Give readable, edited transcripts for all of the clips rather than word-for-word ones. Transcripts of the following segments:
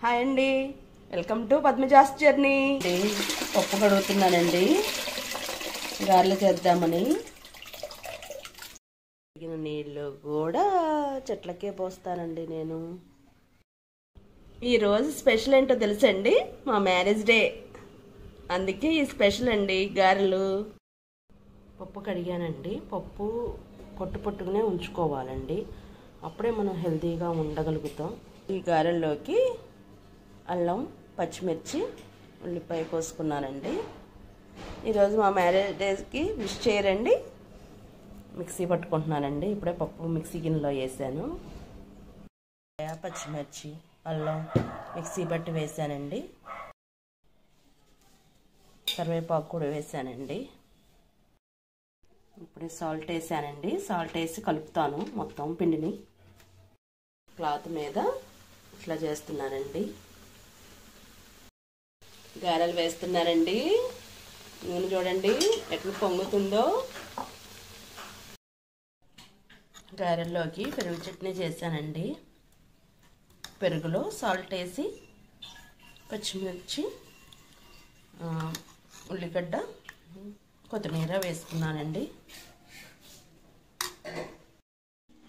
Hi అండి, welcome to Padmaja's journey. పప్పు కడుగుతున్నానండి గారెలు చేద్దామని. నీళ్ళు కూడా చెట్లకే పోస్తానండి నేను. ఈరోజు స్పెషల్ ఏంటో తెలుసండి, మా మ్యారేజ్ డే, అందుకే ఈ స్పెషల్ అండి గారెలు. పప్పు కడిగానండి. పప్పు పొట్టునే ఉంచుకోవాలండి, అప్పుడే మనం హెల్తీగా ఉండగలుగుతాం. ఈ గారెల్లోకి అల్లం, పచ్చిమిర్చి, ఉల్లిపాయ కోసుకున్నానండి. ఈరోజు మా మ్యారేజ్ డేకి విష్ చేయరండి. మిక్సీ పట్టుకుంటున్నానండి. ఇప్పుడే పప్పు మిక్సీ గిన్నెలో వేసాను. పచ్చిమిర్చి, అల్లం మిక్సీ పట్టి వేసానండి. కరివేపాకు కూడా వేసానండి. ఇప్పుడే సాల్ట్ వేసానండి. సాల్ట్ వేసి కలుపుతాను మొత్తం పిండిని. క్లాత్ మీద ఇట్లా చేస్తున్నానండి. గారెలు వేస్తున్నానండి. నూనె చూడండి ఎట్లా పొంగుతుందో. గారెల్లోకి పెరుగు చట్నీ చేశానండి. పెరుగులో సాల్ట్ వేసి పచ్చిమిర్చి, ఉల్లిగడ్డ, కొత్తిమీర వేసుకున్నానండి.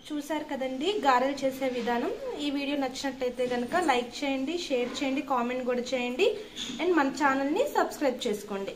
చూసారు కదండి గారెలు చేసే విధానం. ఈ వీడియో నచ్చినట్లయితే కనుక లైక్ చేయండి, షేర్ చేయండి, కామెంట్ కూడా చేయండి అండ్ మన ఛానల్ని సబ్స్క్రైబ్ చేసుకోండి.